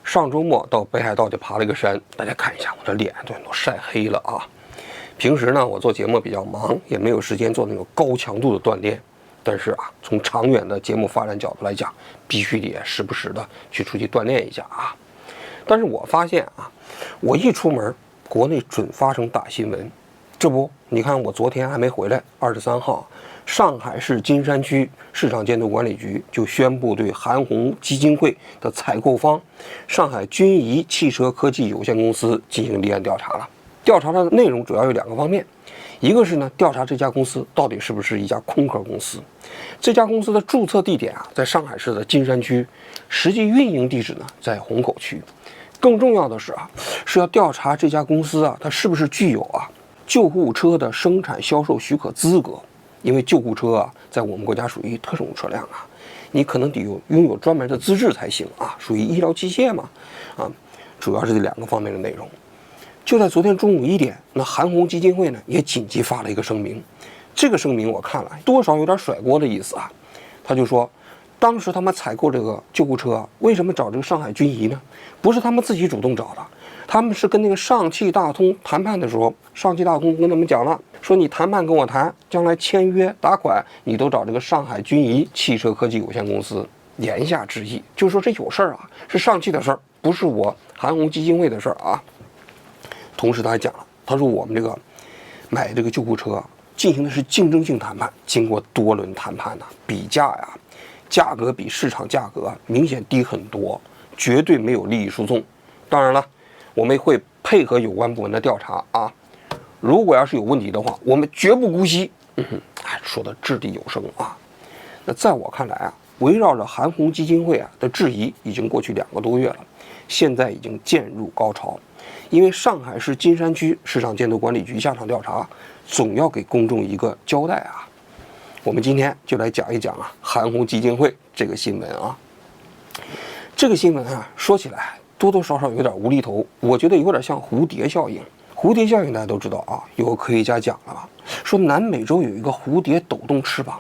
上周末到北海道就爬了一个山，大家看一下我的脸都晒黑了啊。平时呢，我做节目比较忙，也没有时间做那种高强度的锻炼。但是啊，从长远的节目发展角度来讲，必须得时不时的去出去锻炼一下啊。但是我发现啊，我一出门，国内准发生大新闻。这不，你看我昨天还没回来，23号。上海市金山区市场监督管理局就宣布对韩红基金会的采购方上海君怡汽车科技有限公司进行立案调查了。调查的内容主要有2个方面，一个是呢调查这家公司到底是不是一家空壳公司，这家公司的注册地点啊在上海市的金山区，实际运营地址呢在虹口区。更重要的是啊，是要调查这家公司啊它是不是具有救护车的生产销售许可资格。因为救护车啊，在我们国家属于特种车辆啊，你可能得拥有专门的资质才行啊，属于医疗器械嘛，主要是这2个方面的内容。就在昨天中午1点，那韩红基金会呢也紧急发了一个声明，这个声明我看了多少有点甩锅的意思啊，他就说，当时他们采购这个救护车为什么找这个上海君怡呢？不是他们自己主动找的，他们是跟那个上汽大通谈判的时候，上汽大通跟他们讲了。说你谈判跟我谈，将来签约打款，你都找这个上海君怡汽车科技有限公司。言下之意就是说这有事儿啊，是上汽的事儿，不是我韩红基金会的事儿啊。同时他还讲了，他说我们这个买这个救护车进行的是竞争性谈判，经过多轮谈判比价呀，价格比市场价格明显低很多，绝对没有利益输送。当然了，我们会配合有关部门的调查啊。如果要是有问题的话，我们绝不姑息。说的掷地有声啊。那在我看来啊，围绕着韩红基金会的质疑已经过去2个多月了，现在已经渐入高潮。因为上海市金山区市场监督管理局下场调查，总要给公众一个交代啊。我们今天就来讲一讲韩红基金会这个新闻啊。这个新闻说起来多多少少有点无厘头，我觉得有点像蝴蝶效应。蝴蝶效应大家都知道啊，有个科学家讲了吧，说南美洲有一个蝴蝶抖动翅膀，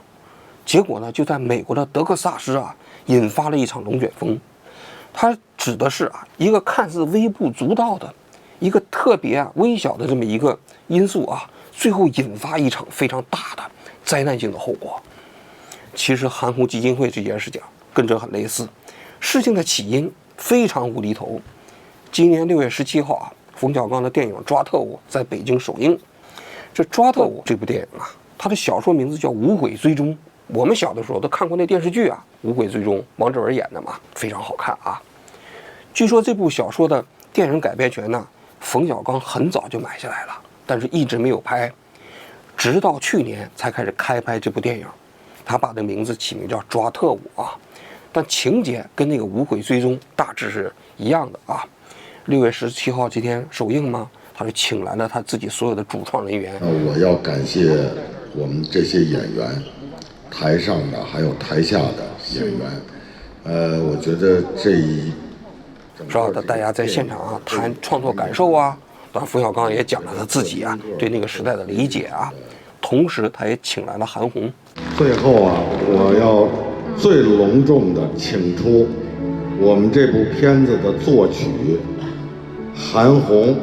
结果呢就在美国的德克萨斯引发了一场龙卷风。它指的是一个看似微不足道的一个特别微小的这么一个因素最后引发一场非常大的灾难性的后果。其实韩红基金会这件事情跟这很类似，事情的起因非常无厘头。今年6月17号冯小刚的电影《抓特务》在北京首映。这《抓特务》这部电影它的小说名字叫《无悔追踪》。我们小的时候都看过那电视剧《无悔追踪》，王志文演的嘛，非常好看啊。据说这部小说的电影改编权呢，冯小刚很早就买下来了，但是一直没有拍，直到去年才开始开拍这部电影。他把这名字起名叫《抓特务》但情节跟那个《无悔追踪》大致是一样的6月17号这天首映嘛，他就请来了他自己所有的主创人员。我要感谢我们这些演员，台上的还有台下的演员。我觉得这一是吧？大家在现场谈创作感受当然冯小刚也讲了他自己对那个时代的理解同时他也请来了韩红。最后我要最隆重的请出我们这部片子的作曲韩红。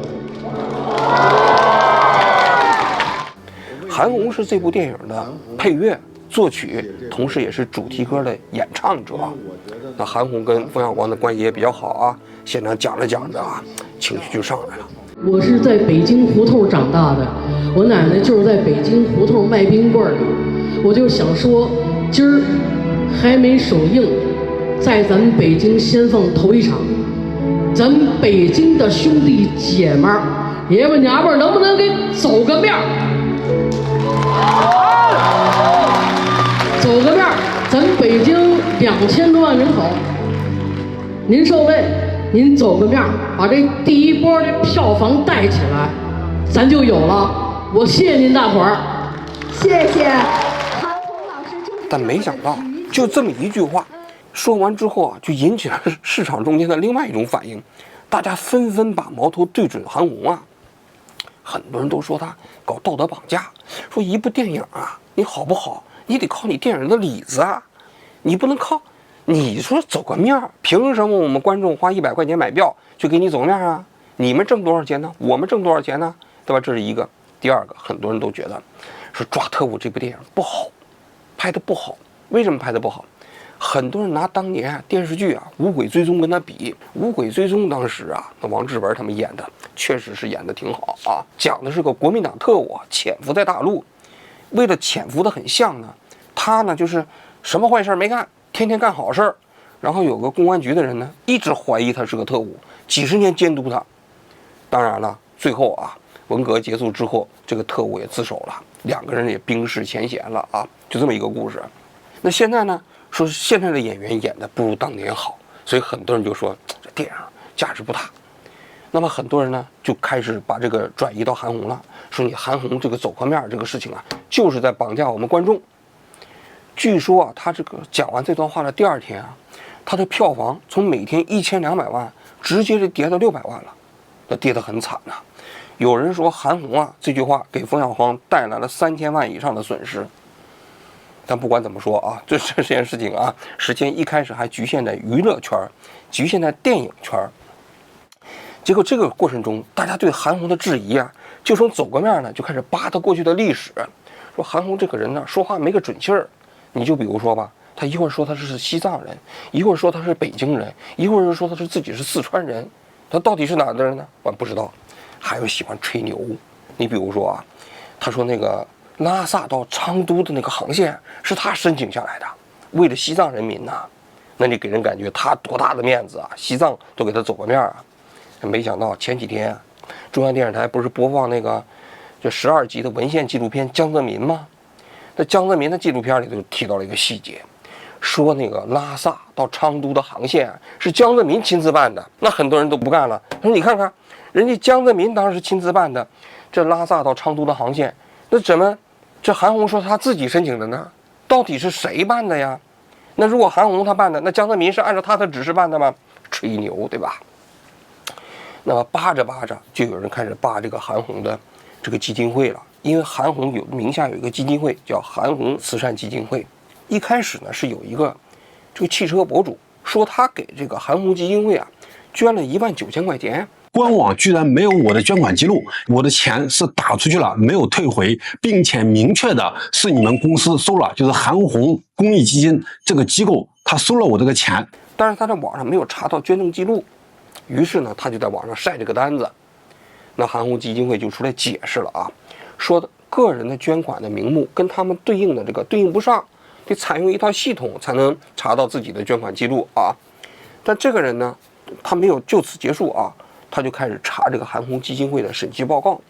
韩红是这部电影的配乐、作曲，同时也是主题歌的演唱者。那韩红跟冯小刚的关系也比较好现场讲着讲着情绪就上来了。我是在北京胡同长大的，我奶奶就是在北京胡同卖冰棍的。我就想说，今儿还没首映，在咱们北京先放头一场，咱们北京的兄弟姐们儿、爷们娘们儿，能不能给走个面儿？走个面儿，咱北京2000多万人口，您受累，您走个面儿，把这第一波的票房带起来，咱就有了。我谢谢您大伙儿，谢谢韩红老师。但没想到，就这么一句话，说完之后就引起了市场中间的另外一种反应，大家纷纷把矛头对准韩红很多人都说他搞道德绑架，说一部电影你好不好，你得靠你电影的里子你不能靠你说走个面儿，凭什么我们观众花100块钱买票就给你走个面啊？你们挣多少钱呢？我们挣多少钱呢？对吧？这是一个。第二个，很多人都觉得说《抓特务》这部电影不好，拍的不好。为什么拍的不好？很多人拿当年电视剧《无轨追踪》跟他比，《无轨追踪》当时那王志文他们演的确实是演的挺好啊，讲的是个国民党特务潜伏在大陆，为了潜伏的很像呢，他呢就是什么坏事没干，天天干好事儿，然后有个公安局的人呢一直怀疑他是个特务，几十年监督他。当然了，最后文革结束之后，这个特务也自首了，2个人也冰释前嫌了就这么一个故事。那现在呢，说现在的演员演的不如当年好，所以很多人就说这电影价值不大。那么很多人呢就开始把这个转移到韩红了，说你韩红这个走破面这个事情就是在绑架我们观众。据说他这个讲完这段话的第2天他的票房从每天1200万直接就跌到600万了，那跌得很惨有人说韩红这句话给冯小刚带来了3000万以上的损失。但不管怎么说这件事情时间一开始还局限在娱乐圈，局限在电影圈，结果这个过程中，大家对韩红的质疑就从走个面呢就开始扒他过去的历史，说韩红这个人呢说话没个准气儿。你就比如说吧，他一会儿说他是西藏人，一会儿说他是北京人，一会儿又说他是自己是四川人，他到底是哪的人呢？我不知道。还有喜欢吹牛，你比如说他说那个拉萨到昌都的那个航线是他申请下来的，为了西藏人民那你给人感觉他多大的面子西藏都给他走个面没想到前几天中央电视台不是播放那个这12集的文献纪录片江泽民吗？那江泽民的纪录片里头提到了一个细节，说那个拉萨到昌都的航线是江泽民亲自办的。那很多人都不干了，他说你看看人家江泽民当时亲自办的这拉萨到昌都的航线，那怎么这韩红说他自己申请的呢？到底是谁办的呀？那如果韩红他办的，那江泽民是按照他的指示办的吗？吹牛，对吧？那么扒着扒着，就有人开始扒这个韩红的这个基金会了。因为韩红名下有一个基金会叫韩红慈善基金会，一开始呢是有一个这个汽车博主说他给这个韩红基金会捐了19000块钱。官网居然没有我的捐款记录，我的钱是打出去了，没有退回，并且明确的是你们公司收了，就是韩红公益基金这个机构，他收了我这个钱。但是他在网上没有查到捐赠记录，于是呢他就在网上晒这个单子。那韩红基金会就出来解释了说个人的捐款的名目跟他们对应的这个对应不上，得采用一套系统才能查到自己的捐款记录但这个人呢，他没有就此结束他就开始查这个韩红基金会的审计报告。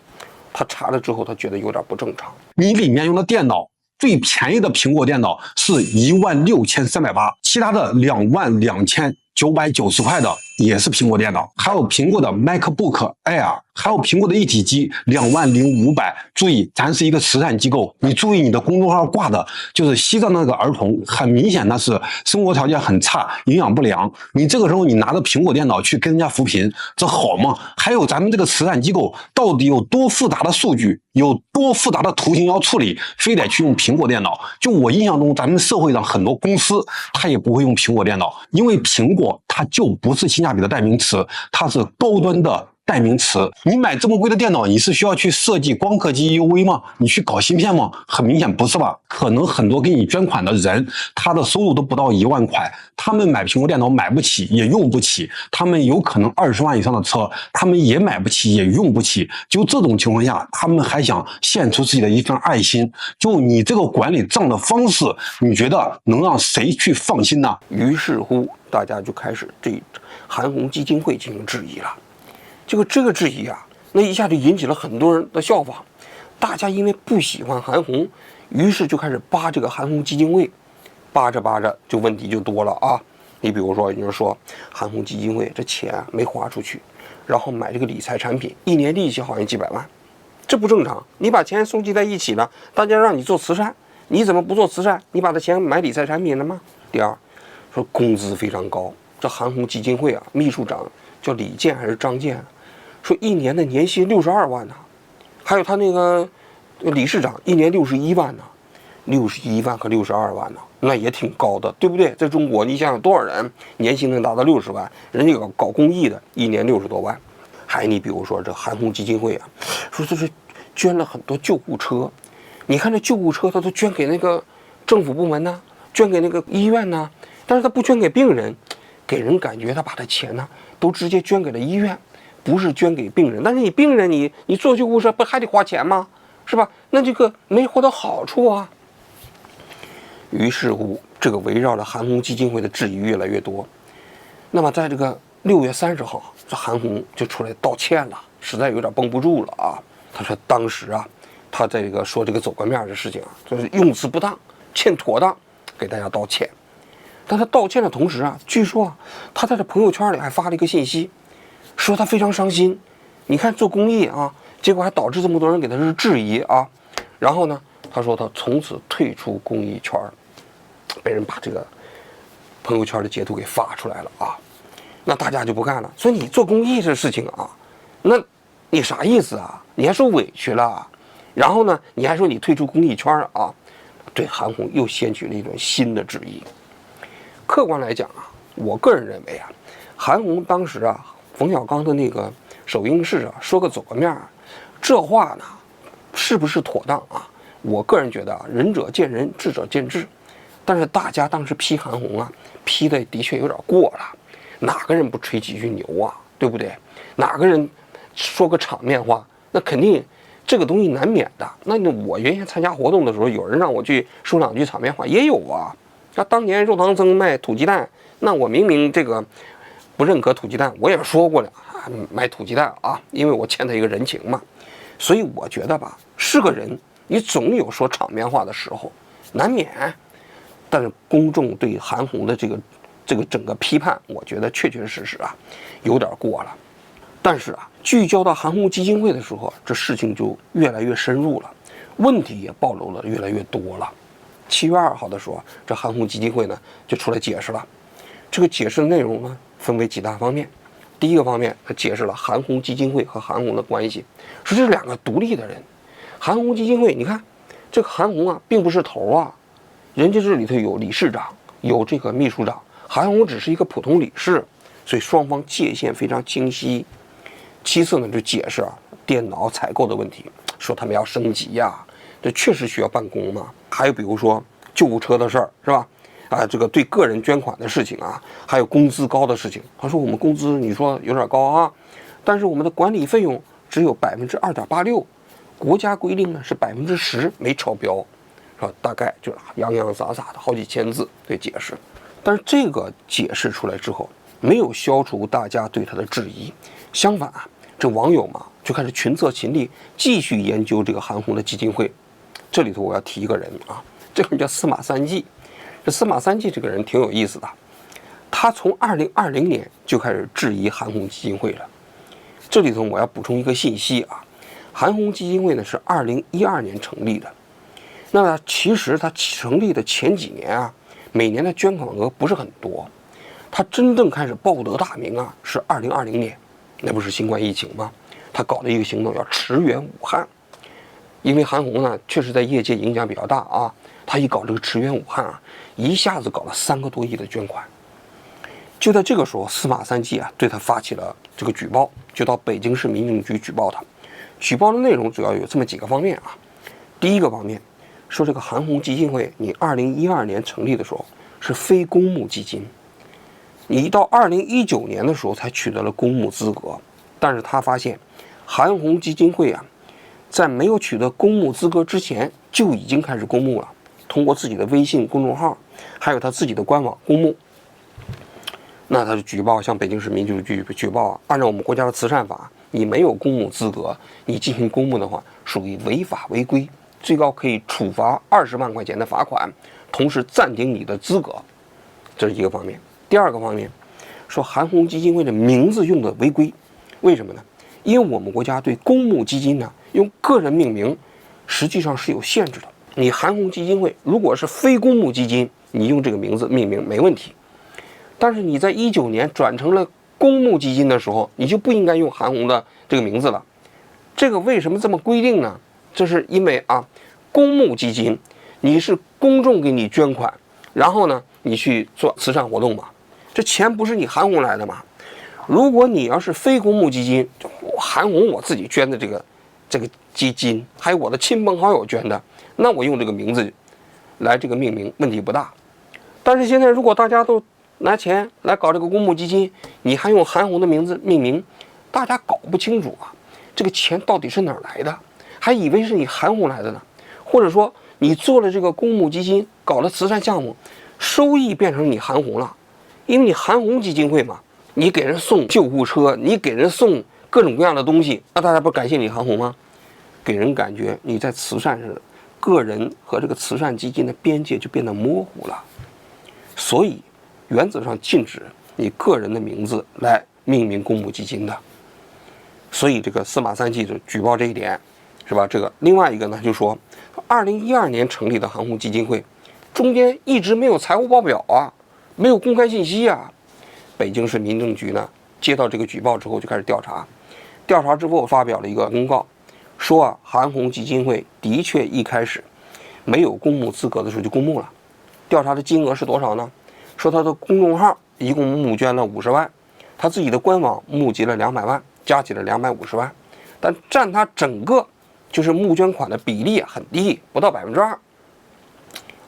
他查了之后，他觉得有点不正常。你里面用的电脑，最便宜的苹果电脑是16380，其他的22990块的也是苹果电脑，还有苹果的 MacBook Air， 还有苹果的一体机20500。注意，咱是一个慈善机构，你注意你的公众号挂的就是西藏那个儿童，很明显那是生活条件很差，营养不良。你这个时候你拿着苹果电脑去跟人家扶贫，这好吗？还有咱们这个慈善机构到底有多复杂的数据，有多复杂的图形要处理，非得去用苹果电脑？就我印象中，咱们社会上很多公司它也不会用苹果电脑，因为苹果它就不是性价比的代名词，它是高端的代名词。你买这么贵的电脑，你是需要去设计光刻机 EUV 吗？你去搞芯片吗？很明显不是吧？可能很多给你捐款的人，他的收入都不到1万块，他们买苹果电脑买不起，也用不起，他们有可能20万以上的车，他们也买不起，也用不起。就这种情况下，他们还想献出自己的一份爱心，就你这个管理账的方式，你觉得能让谁去放心呢？于是乎，大家就开始对韩红基金会进行质疑了。这个质疑那一下就引起了很多人的效仿。大家因为不喜欢韩红，于是就开始扒这个韩红基金会，扒着扒着就问题就多了你比如说，有人说韩红基金会这钱没花出去，然后买这个理财产品，一年利息好像几百万，这不正常。你把钱收集在一起了，大家让你做慈善，你怎么不做慈善？你把这钱买理财产品了吗？第二，说工资非常高，这韩红基金会秘书长叫李健还是张健，说一年的年薪62万还有他那个理事长一年61万61万和62万呢，那也挺高的，对不对？在中国，你想想多少人年薪能达到60万，人家搞公益的，一年60多万。还你比如说这韩红基金会啊，说这是捐了很多救护车，你看这救护车，他都捐给那个政府部门呢，捐给那个医院呢，但是他不捐给病人，给人感觉他把这钱呢都直接捐给了医院，不是捐给病人。但是你病人你坐救护车不还得花钱吗？是吧？那这个没获得好处啊。于是乎，这个围绕着韩红基金会的质疑越来越多。那么在这个6月30号，这韩红就出来道歉了，实在有点绷不住了啊。他说当时啊，他在这个说这个走个面的事情啊，就是用词不当，欠妥当，给大家道歉。但他道歉的同时啊，据说啊，他在这朋友圈里还发了一个信息，说他非常伤心。你看做公益啊，结果还导致这么多人给他是质疑啊。然后呢，他说他从此退出公益圈，被人把这个朋友圈的截图给发出来了啊。那大家就不干了，说你做公益这事情啊，那你啥意思啊？你还说委屈了，然后呢，你还说你退出公益圈啊？对韩红又掀起了一轮新的质疑。客观来讲啊，我个人认为啊，韩红当时啊，冯小刚的那个首映式啊，说个走个面，这话呢，是不是妥当啊？我个人觉得啊，仁者见仁，智者见智。但是大家当时批韩红啊，批的的确有点过了。哪个人不吹几句牛啊？对不对？哪个人说个场面话，那肯定这个东西难免的。那我原先参加活动的时候，有人让我去说两句场面话，也有啊。那当年肉汤僧卖土鸡蛋，那我明明这个不认可土鸡蛋，我也说过了啊，卖土鸡蛋啊，因为我欠他一个人情嘛。所以我觉得吧，是个人，你总有说场面话的时候，难免。但是公众对韩红的这个整个批判，我觉得确确实实啊，有点过了。但是啊，聚焦到韩红基金会的时候，这事情就越来越深入了，问题也暴露了越来越多了。7月2号的时候，这韩红基金会呢就出来解释了。这个解释的内容呢，分为几大方面。第一个方面，他解释了韩红基金会和韩红的关系，说这是两个独立的人。韩红基金会，你看这个韩红啊，并不是头啊。人家这里头有理事长，有这个秘书长，韩红只是一个普通理事，所以双方界限非常清晰。其次呢，就解释啊电脑采购的问题，说他们要升级呀，这确实需要办公嘛。还有比如说救护车的事儿，是吧？啊，这个对个人捐款的事情啊，还有工资高的事情。他说我们工资你说有点高啊，但是我们的管理费用只有2.86%，国家规定呢是10%，没超标。是吧？大概就是洋洋洒洒的好几千字对解释，但是这个解释出来之后，没有消除大家对他的质疑，相反啊，这网友嘛就开始群策群力，继续研究这个韩红的基金会。这里头我要提一个人啊，这个人叫司马三季。这司马三季这个人挺有意思的，他从2020年就开始质疑韩红基金会了。这里头我要补充一个信息啊，韩红基金会呢是2012年成立的。那其实它成立的前几年啊，每年的捐款额不是很多。它真正开始报得大名啊，是2020年，那不是新冠疫情吗？他搞了一个行动叫驰援武汉。因为韩红呢，确实在业界影响比较大啊，他一搞这个驰援武汉啊，一下子搞了3个多亿的捐款。就在这个时候，司马三季啊，对他发起了这个举报，就到北京市民政局举报他。举报的内容主要有这么几个方面啊。第一个方面，说这个韩红基金会，你2012年成立的时候是非公募基金，你到2019年的时候才取得了公募资格，但是他发现韩红基金会啊，在没有取得公募资格之前就已经开始公募了，通过自己的微信公众号，还有他自己的官网公募。那他就举报向北京市民政局举报啊，按照我们国家的慈善法，你没有公募资格，你进行公募的话，属于违法违规。最高可以处罚20万块钱的罚款，同时暂停你的资格，这是一个方面。第二个方面，说韩红基金会的名字用的违规，为什么呢？因为我们国家对公募基金呢用个人命名，实际上是有限制的。你韩红基金会如果是非公募基金，你用这个名字命名没问题，但是你在19年转成了公募基金的时候，你就不应该用韩红的这个名字了。这个为什么这么规定呢？这是因为啊，公募基金你是公众给你捐款，然后呢，你去做慈善活动嘛？这钱不是你韩红来的吗？如果你要是非公募基金，韩红我自己捐的这个基金，还有我的亲朋好友捐的，那我用这个名字来这个命名问题不大。但是现在如果大家都拿钱来搞这个公募基金，你还用韩红的名字命名，大家搞不清楚啊，这个钱到底是哪儿来的，还以为是你韩红来的呢。或者说你做了这个公募基金，搞了慈善项目，收益变成你韩红了，因为你韩红基金会嘛，你给人送救护车，你给人送各种各样的东西，那大家不感谢你韩红吗？给人感觉你在慈善上，个人和这个慈善基金的边界就变得模糊了。所以原则上禁止你个人的名字来命名公募基金的。所以这个司马三季就举报这一点，是吧？这个另外一个呢，就说2012年成立的韩红基金会，中间一直没有财务报表啊，没有公开信息啊。北京市民政局呢接到这个举报之后就开始调查，调查之后发表了一个公告，说啊，韩红基金会的确一开始没有公募资格的时候就公募了。调查的金额是多少呢？说他的公众号一共募捐了50万，他自己的官网募集了200万，加起来250万，但占他整个就是募捐款的比例很低，不到2%。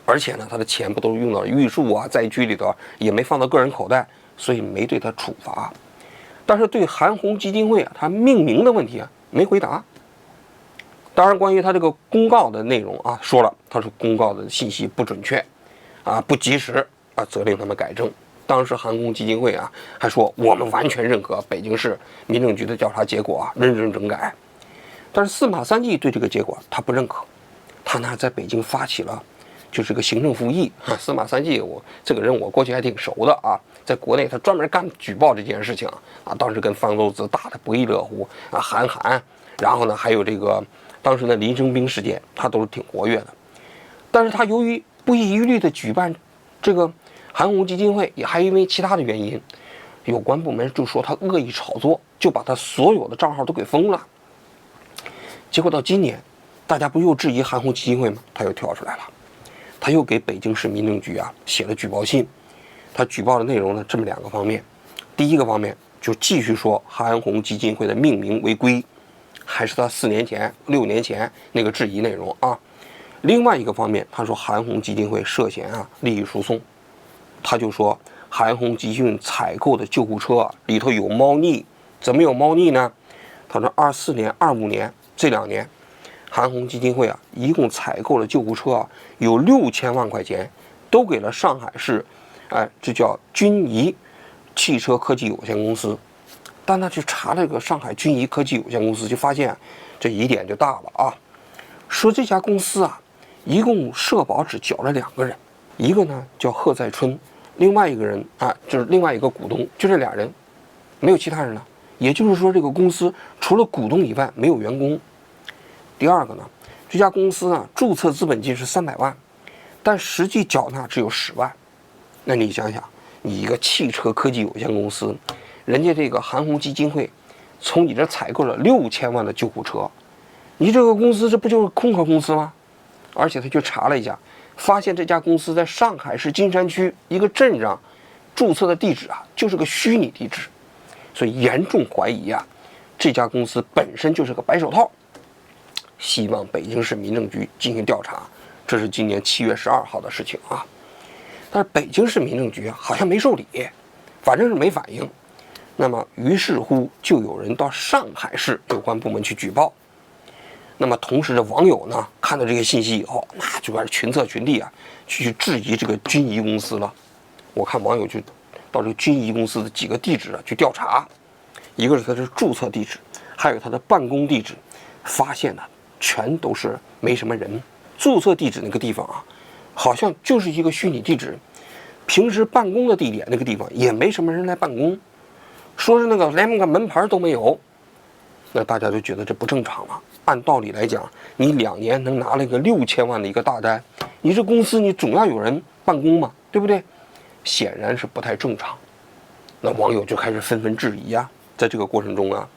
而且呢，他的钱不都是用到预数啊、灾区里头，也没放到个人口袋，所以没对他处罚。但是对韩红基金会啊，他命名的问题啊，没回答。当然，关于他这个公告的内容啊，说了，他说公告的信息不准确，啊不及时啊，责令他们改正。当时韩红基金会啊还说，我们完全认可北京市民政局的调查结果啊，认真整改。但是司马三季对这个结果他不认可，他呢在北京发起了就是个行政复议啊。司马三季我这个人我过去还挺熟的啊，在国内他专门干举报这件事情啊，当时跟方舟子打得不亦乐乎啊，韩寒，然后呢还有这个当时的林生斌事件，他都是挺活跃的。但是他由于不遗余力的举办这个韩红基金会，也还因为其他的原因，有关部门就说他恶意炒作，就把他所有的账号都给封了。结果到今年，大家不又质疑韩红基金会吗？他又跳出来了，他又给北京市民政局啊写了举报信。他举报的内容呢，这么2个方面。第一个方面就继续说韩红基金会的命名违规，还是他4年前、6年前那个质疑内容啊。另外一个方面，他说韩红基金会涉嫌啊利益输送，他就说韩红基金会采购的救护车啊里头有猫腻。怎么有猫腻呢？他说24年、25年这2年，韩红基金会啊一共采购了救护车啊有6000万块钱，都给了上海市，这叫军仪汽车科技有限公司。但他去查这个上海军仪科技有限公司，就发现这疑点就大了啊。说这家公司啊一共社保只缴了2个人，一个呢叫贺在春，另外一个人啊就是另外一个股东，就这2人，没有其他人了。也就是说，这个公司除了股东以外没有员工。第二个呢，这家公司呢注册资本金是300万，但实际缴纳只有10万。那你想想，你一个汽车科技有限公司，人家这个韩红基金会从你这采购了6000万的救护车，你这个公司这不就是空壳公司吗？而且他去查了一下，发现这家公司在上海市金山区一个镇上注册的地址啊，就是个虚拟地址。所以严重怀疑啊，这家公司本身就是个白手套。希望北京市民政局进行调查，这是今年7月12号的事情啊。但是北京市民政局啊好像没受理，反正是没反应。那么于是乎就有人到上海市有关部门去举报。那么同时的网友呢看到这个信息以后，那就开始群策群力啊去质疑这个军仪公司了。我看网友就到这个军仪公司的几个地址啊去调查，一个是他的注册地址，还有他的办公地址，发现呢全都是没什么人。注册地址那个地方啊，好像就是一个虚拟地址，平时办公的地点那个地方也没什么人来办公，说是那个连个门牌都没有。那大家就觉得这不正常了。按道理来讲，你2年能拿了一个6000万的一个大单，你这公司你总要有人办公嘛，对不对？显然是不太正常。那网友就开始纷纷质疑啊。在这个过程中啊，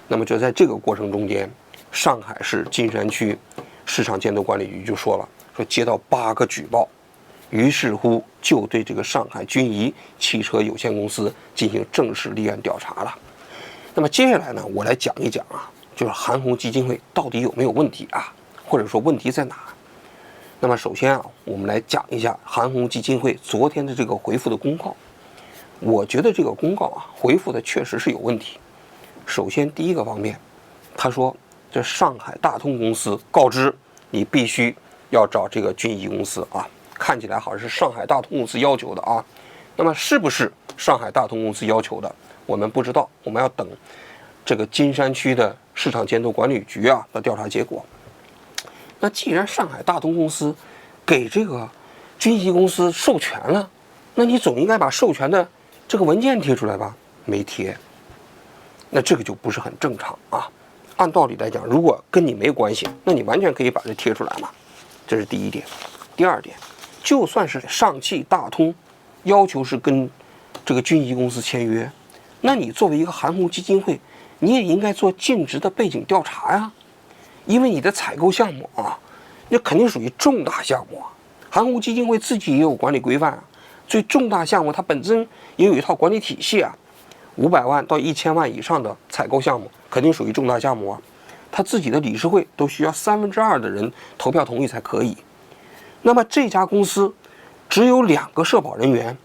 那么就在这个过程中间，上海市金山区市场监督管理局就说了，说接到8个举报，于是乎就对这个上海军仪汽车有限公司进行正式立案调查了。那么接下来呢，我来讲一讲啊，就是韩红基金会到底有没有问题啊，或者说问题在哪？那么首先啊，我们来讲一下韩红基金会昨天的这个回复的公告。我觉得这个公告啊，回复的确实是有问题。首先第一个方面，他说这上海大通公司告知你必须要找这个军仪公司啊，看起来好像是上海大通公司要求的啊。那么是不是上海大通公司要求的，我们不知道，我们要等这个金山区的市场监督管理局啊的调查结果。那既然上海大通公司给这个军仪公司授权了，那你总应该把授权的这个文件贴出来吧？没贴，那这个就不是很正常啊。按道理来讲，如果跟你没关系，那你完全可以把这贴出来嘛。这是第一点。第二点，就算是上汽大通要求是跟这个军仪公司签约，那你作为一个韩红基金会，你也应该做尽职的背景调查呀。因为你的采购项目啊，那肯定属于重大项目啊。韩红基金会自己也有管理规范啊，所以重大项目它本身也有一套管理体系啊。500万到1000万以上的采购项目肯定属于重大项目啊，他自己的理事会都需要2/3的人投票同意才可以。那么这家公司只有2个社保人员，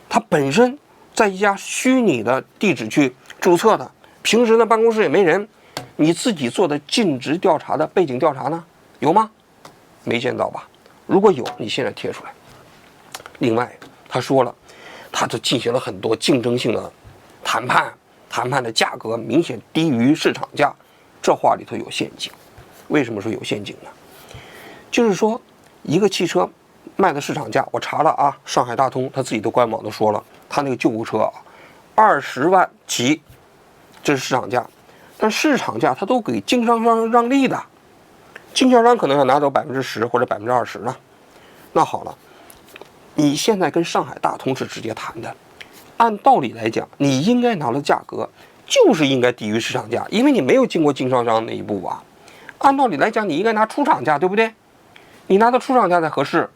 他本身在一家虚拟的地址去注册的，平时呢办公室也没人，你自己做的尽职调查的背景调查呢，有吗？没见到吧？如果有，你现在贴出来。另外，他说了，他就进行了很多竞争性的谈判，谈判的价格明显低于市场价，这话里头有陷阱。为什么说有陷阱呢？就是说，一个汽车卖的市场价，我查了啊，上海大通他自己的官网都说了，他那个救护车啊，20万起，这是市场价。但市场价他都给经销商让利的，经销商可能要拿走10%或者20%呢。那好了，你现在跟上海大通是直接谈的，按道理来讲，你应该拿的价格就是应该低于市场价，因为你没有经过经销商那一步啊。按道理来讲，你应该拿出厂价，对不对？你拿到出厂价才合适。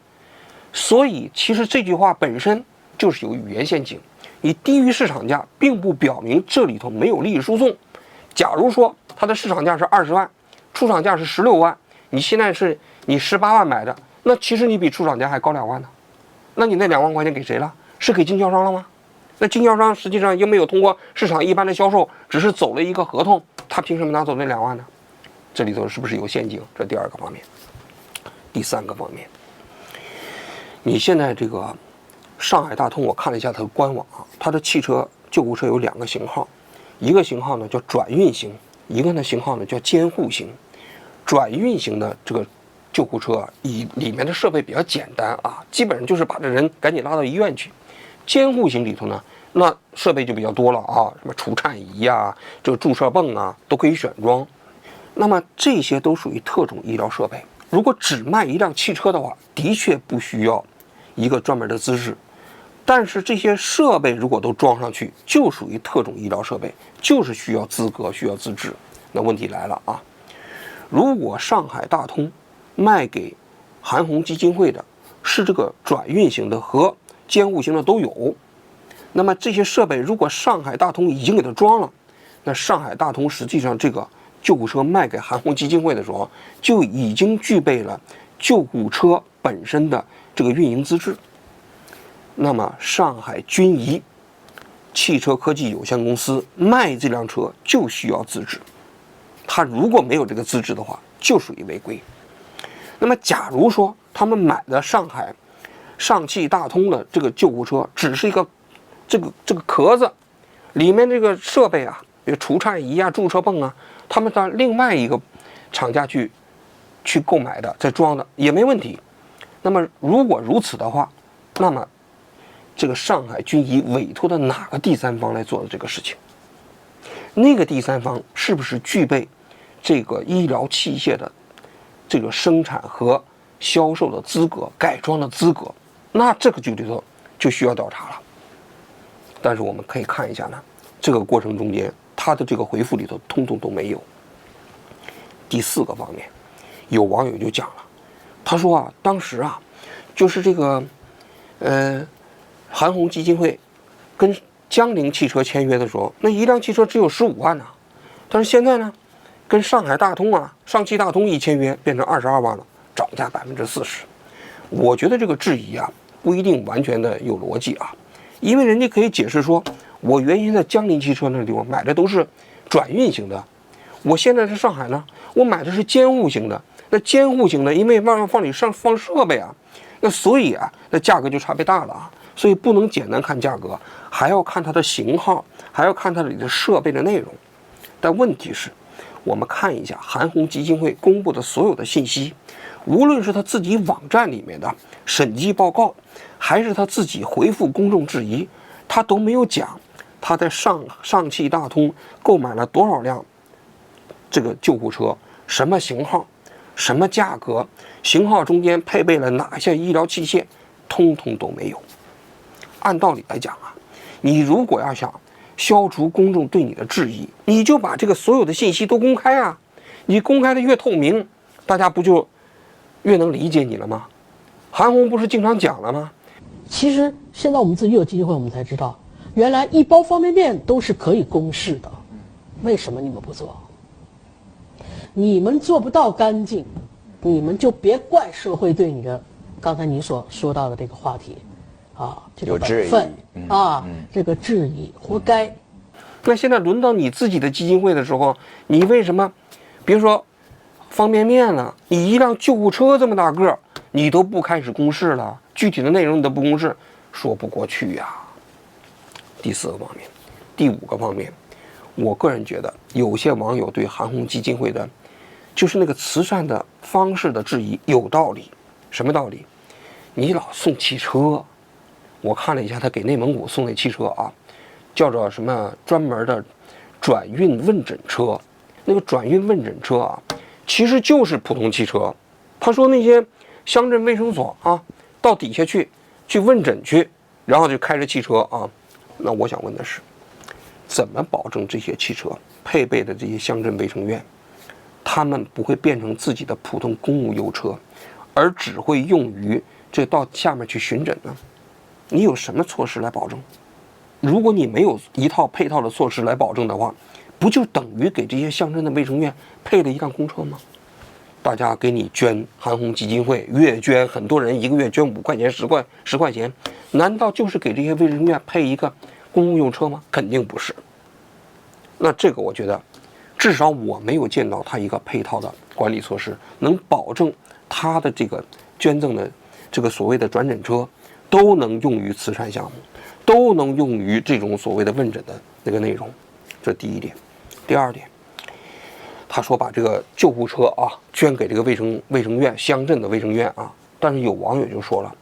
所以其实这句话本身就是有语言陷阱，你低于市场价，并不表明这里头没有利益输送。假如说它的市场价是20万，出厂价是16万，你现在是你18万买的，那其实你比出厂价还高2万呢。那你那2万块钱给谁了？是给经销商了吗？那经销商实际上又没有通过市场一般的销售，只是走了一个合同，他凭什么拿走那2万呢？这里头是不是有陷阱？这第2个方面。第3个方面，你现在这个上海大通，我看了一下它的官网啊，它的汽车救护车有2个型号，一个型号呢叫转运型，一个呢型号呢叫监护型。转运型的这个救护车里面的设备比较简单啊，基本上就是把这人赶紧拉到医院去。监护型里头呢，那设备就比较多了啊，什么除颤仪啊，这个注射泵啊，都可以选装。那么这些都属于特种医疗设备。如果只卖一辆汽车的话，的确不需要一个专门的资质。但是这些设备如果都装上去，就属于特种医疗设备，就是需要资格、需要资质。那问题来了啊，如果上海大通卖给韩红基金会的是这个转运型的和监护型的都有，那么这些设备如果上海大通已经给它装了，那上海大通实际上这个救护车卖给韩红基金会的时候，就已经具备了救护车本身的这个运营资质。那么上海军仪汽车科技有限公司卖这辆车就需要资质，他如果没有这个资质的话，就属于违规。那么假如说他们买的上汽大通的这个救护车只是一个这个壳子，里面这个设备啊，比如除颤仪啊、注射泵啊，他们到另外一个厂家去购买的，再装的也没问题。那么如果如此的话，那么这个上海军仪委托的哪个第三方来做的这个事情？那个第三方是不是具备这个医疗器械的这个生产和销售的资格、改装的资格？那这个里头就需要调查了。但是我们可以看一下呢，这个过程中间他的这个回复里头通通都没有。第4个方面，有网友就讲了，他说啊，当时啊，就是这个韩红基金会跟江铃汽车签约的时候，那一辆汽车只有15万呢，但是现在呢，跟上海大通啊、上汽大通一签约变成22万了，涨价40%。我觉得这个质疑啊，不一定完全的有逻辑啊，因为人家可以解释说，我原先在江铃汽车那地方买的都是转运型的，我现在在上海呢，我买的是监护型的。那监护型的，因为往里放设备啊，那所以啊，那价格就差别大了啊。所以不能简单看价格，还要看它的型号，还要看它里的设备的内容。但问题是，我们看一下韩红基金会公布的所有的信息，无论是他自己网站里面的审计报告，还是他自己回复公众质疑，他都没有讲他在上汽大通购买了多少辆这个救护车，什么型号，什么价格，型号中间配备了哪些医疗器械，通通都没有。按道理来讲啊，你如果要想消除公众对你的质疑，你就把这个所有的信息都公开啊，你公开的越透明，大家不就越能理解你了吗？韩红不是经常讲了吗？其实现在我们自己有基金会，我们才知道，原来一包方便面都是可以公示的，为什么你们不做？你们做不到干净，你们就别怪社会对你的刚才你所说到的这个话题啊，这个本分啊，这个质疑，活该。那现在轮到你自己的基金会的时候，你为什么，比如说方便面了，你一辆救护车这么大个儿，你都不开始公示了，具体的内容你都不公示，说不过去呀。第4个方面，第5个方面，我个人觉得有些网友对韩红基金会的，就是那个慈善的方式的质疑有道理。什么道理？你老送汽车，我看了一下，他给内蒙古送那汽车啊，叫做什么专门的转运问诊车。那个转运问诊车啊，其实就是普通汽车。他说那些乡镇卫生所啊，到底下去问诊去，然后就开着汽车啊。那我想问的是，怎么保证这些汽车配备的这些乡镇卫生院，他们不会变成自己的普通公务邮车，而只会用于这到下面去巡诊呢？你有什么措施来保证？如果你没有一套配套的措施来保证的话，不就等于给这些乡镇的卫生院配了一辆公车吗？大家给你捐韩红基金会，月捐，很多人一个月捐5块钱、10块钱，难道就是给这些卫生院配一个公共用车吗？肯定不是。那这个我觉得，至少我没有见到他一个配套的管理措施，能保证他的这个捐赠的这个所谓的转诊车都能用于慈善项目，都能用于这种所谓的问诊的那个内容。这第一点。第2点，他说把这个救护车啊捐给这个卫生院、乡镇的卫生院啊，但是有网友就说了，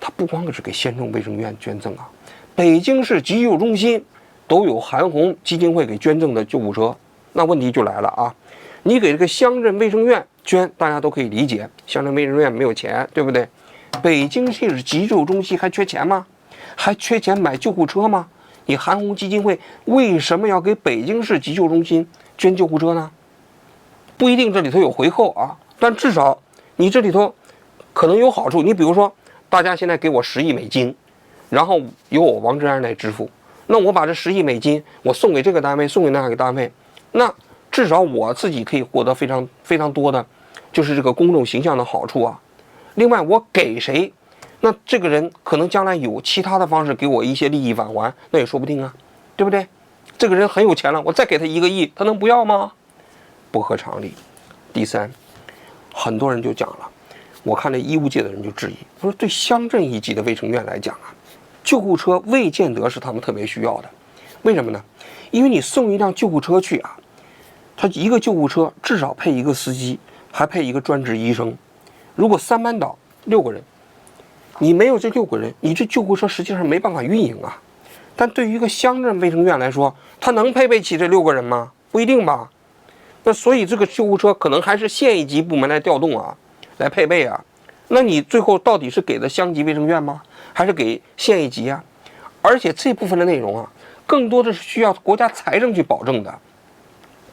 他不光是给县政卫生院捐赠啊，北京市急救中心都有韩红基金会给捐赠的救护车。那问题就来了啊，你给这个乡镇卫生院捐，大家都可以理解，乡镇卫生院没有钱，对不对？北京市急救中心还缺钱吗？还缺钱买救护车吗？你韩红基金会为什么要给北京市急救中心捐救护车呢？不一定这里头有回扣啊，但至少你这里头可能有好处。你比如说，大家现在给我10亿美金，然后由我王志安来支付，那我把这10亿美金我送给这个单位，送给那个单位，那至少我自己可以获得非常非常多的，就是这个公众形象的好处啊。另外，我给谁，那这个人可能将来有其他的方式给我一些利益返还，那也说不定啊，对不对？这个人很有钱了，我再给他1个亿，他能不要吗？不合常理。第3，很多人就讲了，我看这医务界的人就质疑，说对乡镇一级的卫生院来讲啊，救护车未见得是他们特别需要的。为什么呢？因为你送一辆救护车去啊，他一个救护车至少配1个司机，还配1个专职医生。如果3班倒6个人，你没有这6个人，你这救护车实际上没办法运营啊。但对于一个乡镇卫生院来说，他能配备起这6个人吗？不一定吧。那所以这个救护车可能还是县一级部门来调动啊，来配备啊。那你最后到底是给的乡级卫生院吗？还是给县一级啊？而且这部分的内容啊，更多的是需要国家财政去保证的。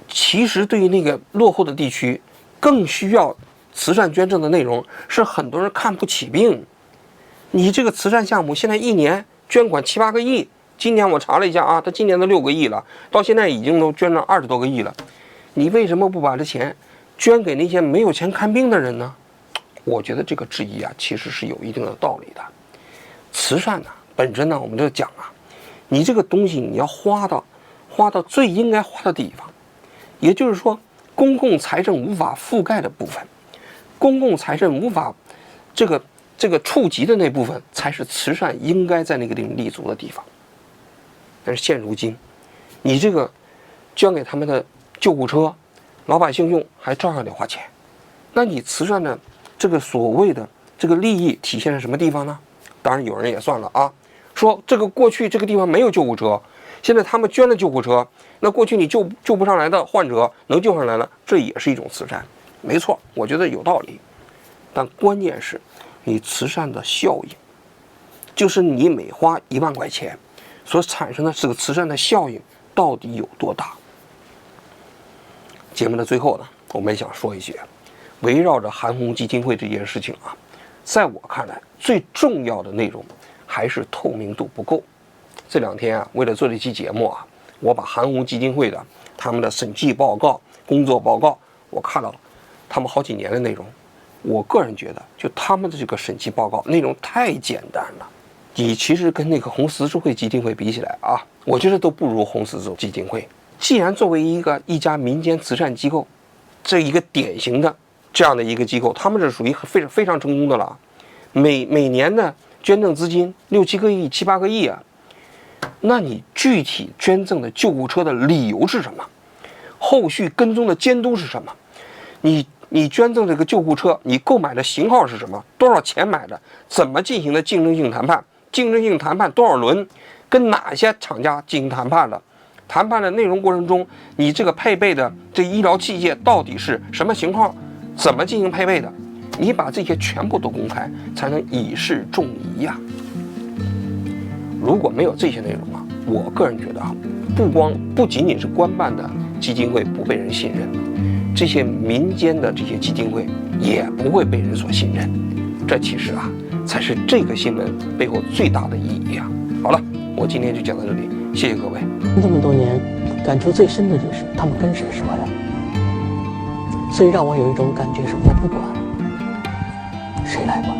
其实对于那个落后的地区，更需要慈善捐赠的内容是很多人看不起病。你这个慈善项目现在一年捐款7、8个亿，今年我查了一下啊，他今年都6个亿了，到现在已经都捐了20多个亿了。你为什么不把这钱捐给那些没有钱看病的人呢？我觉得这个质疑啊，其实是有一定的道理的。慈善呢，本身呢，我们就讲啊，你这个东西你要花到最应该花的地方，也就是说，公共财政无法覆盖的部分，公共财政无法这个触及的那部分，才是慈善应该在那个地方立足的地方。但是现如今，你这个捐给他们的救护车，老百姓用还照样得花钱，那你慈善的这个所谓的这个利益体现在什么地方呢？当然有人也算了啊，说这个过去这个地方没有救护车，现在他们捐了救护车，那过去你救不上来的患者能救上来了，这也是一种慈善，没错，我觉得有道理。但关键是你慈善的效应，就是你每花1万块钱所产生的这个慈善的效应到底有多大。节目的最后呢，我们也想说一句，围绕着韩红基金会这件事情啊，在我看来最重要的内容还是透明度不够。这2天啊，为了做这期节目啊，我把韩红基金会的他们的审计报告、工作报告，我看了他们好几年的内容。我个人觉得，就他们的这个审计报告内容太简单了，你其实跟那个红十字会基金会比起来啊，我觉得都不如红十字基金会。既然作为一家民间慈善机构，这一个典型的这样的一个机构，他们是属于非常成功的了，每年的捐赠资金6、7个亿、7、8个亿啊，那你具体捐赠的救护车的理由是什么？后续跟踪的监督是什么？你捐赠这个救护车，你购买的型号是什么？多少钱买的？怎么进行的竞争性谈判？竞争性谈判多少轮？跟哪些厂家进行谈判的？谈判的内容过程中，你这个配备的这医疗器械到底是什么型号？怎么进行配备的？你把这些全部都公开，才能以示众疑呀。如果没有这些内容啊，我个人觉得啊，不仅仅是官办的基金会不被人信任，这些民间的这些基金会也不会被人所信任。这其实啊，才是这个新闻背后最大的意义啊。好了，我今天就讲到这里，谢谢各位。这么多年，感触最深的就是他们跟谁说呀？所以让我有一种感觉是，我不管，谁来管？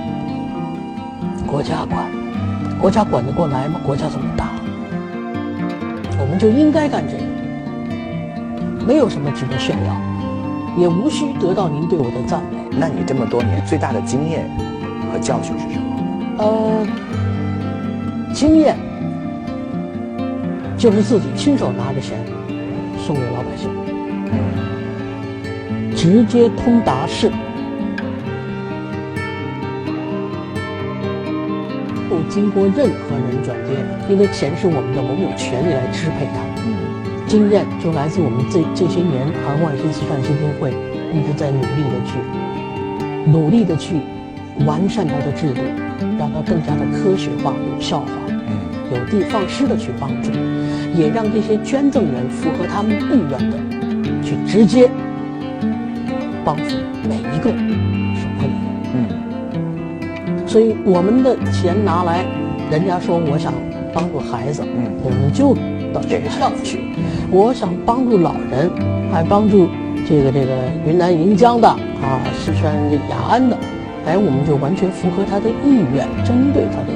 国家管，国家管得过来吗？国家这么大，我们就应该干这个，没有什么值得炫耀，也无需得到您对我的赞美。那你这么多年最大的经验和教训是什么？经验就是自己亲手拿着钱送给老百姓，直接通达式，不经过任何人转接，因为钱是我们的，我们有权利来支配它。经验就来自我们这些年韩红爱心慈善基金会一直在努力的去完善它的制度，让它更加的科学化、有效化，有的放矢的去帮助，也让这些捐赠人符合他们意愿的去直接帮助每一个受困的人。所以我们的钱拿来，人家说我想帮助孩子，我们就到学校去；我想帮助老人，还帮助这个云南盈江的四川雅安的，我们就完全符合他的意愿，针对他的